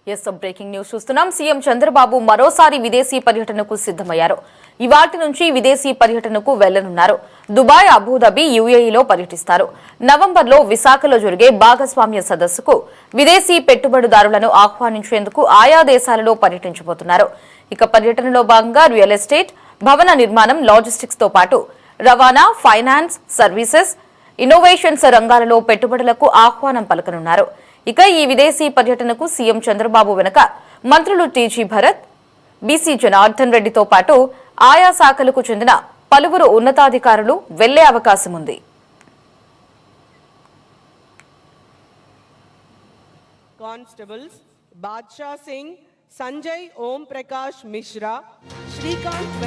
Breaking news చూస్తున్నాం. CM Chandrababu మరోసారి విదేశీ పర్యటనకు సిద్దమయ్యారు. ఇవాటి నుంచి విదేశీ పర్యటనకు వెళ్లనున్నారు. దుబాయ్, అబుదాబి, యూఏఈలో పర్యటిస్తారు. నవంబర్లో విశాఖలో జరిగే భాగస్వామ్య సదస్సుకు విదేశీ పెట్టుబడిదారులను ఆహ్వానించేందుకు ఆయా దేశాలలో పర్యటించబోతున్నారు. ఇక పర్యటనలో భాగంగా రియల్ ఎస్టేట్, భవన నిర్మాణం, లాజిస్టిక్స్ తో పాటు రవాణా, ఫైనాన్స్, సర్వీసెస్, ఇన్నోవేషన్స్ రంగాలలో పెట్టుబడులకు ఆహ్వానం పలకనున్నారు. ఇక ఈ విదేశీ పర్యటనకు సీఎం చంద్రబాబు వెనుక మంత్రులు టీజీ భరత్, బీసీ జనార్దన్ రెడ్డితో పాటు ఆయా శాఖలకు చెందిన పలువురు ఉన్నతాధికారులు వెళ్లే అవకాశం ఉంది. కానిస్టేబుల్స్ బాద్షా సింగ్, సంజయ్ ఓం ప్రకాష్ మిశ్రా, శ్రీకాంత్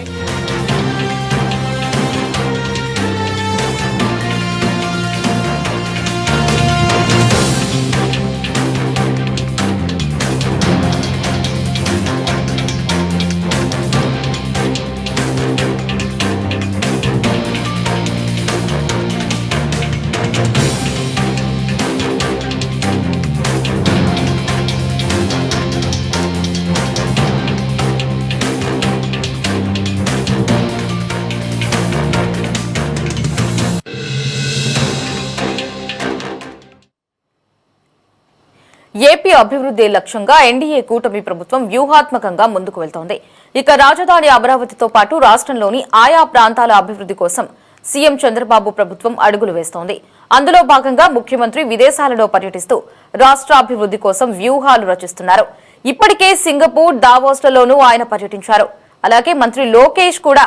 ఏపీ అభివృద్ధి లక్ష్యంగా ఎన్డీఏ కూటమి ప్రభుత్వం వ్యూహాత్మకంగా ముందుకు వెళ్తోంది. ఇక రాజధాని అమరావతితో పాటు రాష్ట్రంలోని ఆయా ప్రాంతాల అభివృద్ధి కోసం సీఎం చంద్రబాబు ప్రభుత్వం అడుగులు వేస్తోంది. అందులో భాగంగా ముఖ్యమంత్రి విదేశాలలో పర్యటిస్తూ రాష్ట్రాభివృద్ధి కోసం వ్యూహాలు రచిస్తున్నారు. ఇప్పటికే సింగపూర్, దావోస్లలోనూ ఆయన పర్యటించారు. అలాగే మంత్రి లోకేష్ కూడా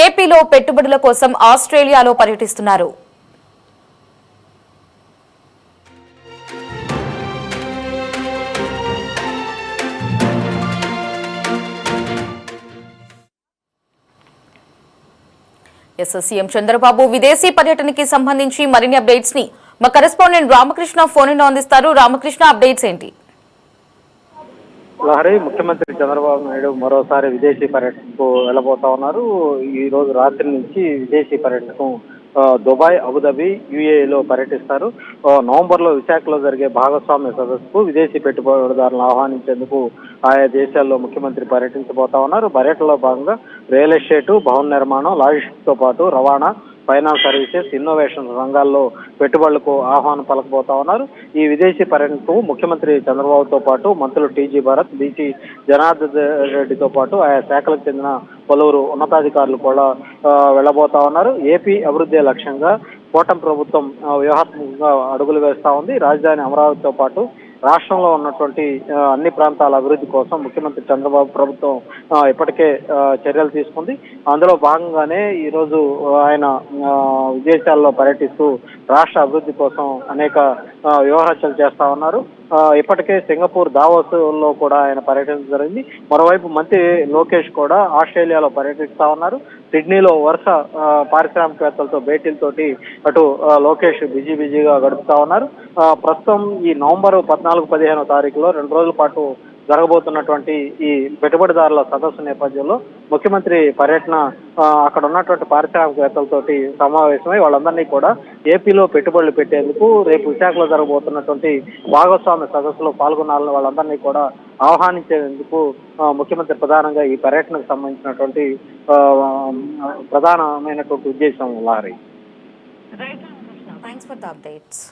ఏపీలో పెట్టుబడుల కోసం ఆస్ట్రేలియాలో పర్యటిస్తున్నారు. సీఎం చంద్రబాబు విదేశీ పర్యటనకి సంబంధించి మరిన్ని అప్డేట్స్ ని మా కరెస్పాండెంట్ రామకృష్ణ ఫోన్ ఇన్ అందిస్తారు. రామకృష్ణ, అప్డేట్స్ ఏంటి? లహరి, ముఖ్యమంత్రి చంద్రబాబు నాయుడు మరోసారి విదేశీ పర్యటనకు వెళ్లబోతా ఉన్నారు. ఈ రోజు రాత్రి నుంచి విదేశీ పర్యటనకు దుబాయ్, అబుదాబి, యూఏఈలో పర్యటిస్తారు. నవంబర్లో విశాఖలో జరిగే భాగస్వామ్య సదస్సుకు విదేశీ పెట్టుబడిదారులను ఆహ్వానించేందుకు ఆయా దేశాల్లో ముఖ్యమంత్రి పర్యటించబోతా ఉన్నారు. పర్యటనలో భాగంగా రియల్ ఎస్టేట్, భవన నిర్మాణం, లాజిస్టిక్స్ తో పాటు రవాణా, ఫైనాన్స్ సర్వీసెస్, ఇన్నోవేషన్ రంగాల్లో పెట్టుబడులకు ఆహ్వానం పలకబోతా ఉన్నారు. ఈ విదేశీ పర్యటనకు ముఖ్యమంత్రి చంద్రబాబుతో పాటు మంత్రులు టీజీ భరత్, బీసీ జనార్దన్ రెడ్డితో పాటు ఆయా శాఖలకు చెందిన పలువురు ఉన్నతాధికారులు కూడా వెళ్లబోతా ఉన్నారు. ఏపీ అభివృద్ధి లక్ష్యంగా కూటమి ప్రభుత్వం వ్యూహాత్మకంగా అడుగులు వేస్తా ఉంది. రాజధాని అమరావతితో పాటు రాష్ట్రంలో ఉన్నటువంటి అన్ని ప్రాంతాల అభివృద్ధి కోసం ముఖ్యమంత్రి చంద్రబాబు ప్రభుత్వం ఇప్పటికే చర్యలు తీసుకుంది. అందులో భాగంగానే ఈరోజు ఆయన విదేశాల్లో పర్యటిస్తూ రాష్ట్ర అభివృద్ధి కోసం అనేక వ్యూహరచనలు చేస్తా ఉన్నారు. ఇప్పటికే సింగపూర్, దావోస్ లో కూడా ఆయన పర్యటించడం జరిగింది. మరోవైపు మంత్రి లోకేష్ కూడా ఆస్ట్రేలియాలో పర్యటిస్తా ఉన్నారు. సిడ్నీలో వరుస పారిశ్రామికవేత్తలతో భేటీలతోటి అటు లోకేష్ బిజీగా గడుపుతా ఉన్నారు. ప్రస్తుతం ఈ నవంబర్ 14-15 తారీఖులో 2 రోజుల పాటు జరగబోతున్నటువంటి ఈ పెట్టుబడిదారుల సదస్సు నేపథ్యంలో ముఖ్యమంత్రి పర్యటన అక్కడ ఉన్నటువంటి పారిశ్రామికవేత్తలతోటి సమావేశమై వాళ్ళందరినీ కూడా ఏపీలో పెట్టుబడులు పెట్టేందుకు రేపు విశాఖలో జరగబోతున్నటువంటి భాగస్వామ్య సదస్సులో పాల్గొనాలని వాళ్ళందరినీ కూడా ఆహ్వానించేందుకు ముఖ్యమంత్రి ప్రధానంగా ఈ పర్యటనకు సంబంధించినటువంటి ప్రధానమైనటువంటి ఉద్దేశం. Lorry, thanks for the updates.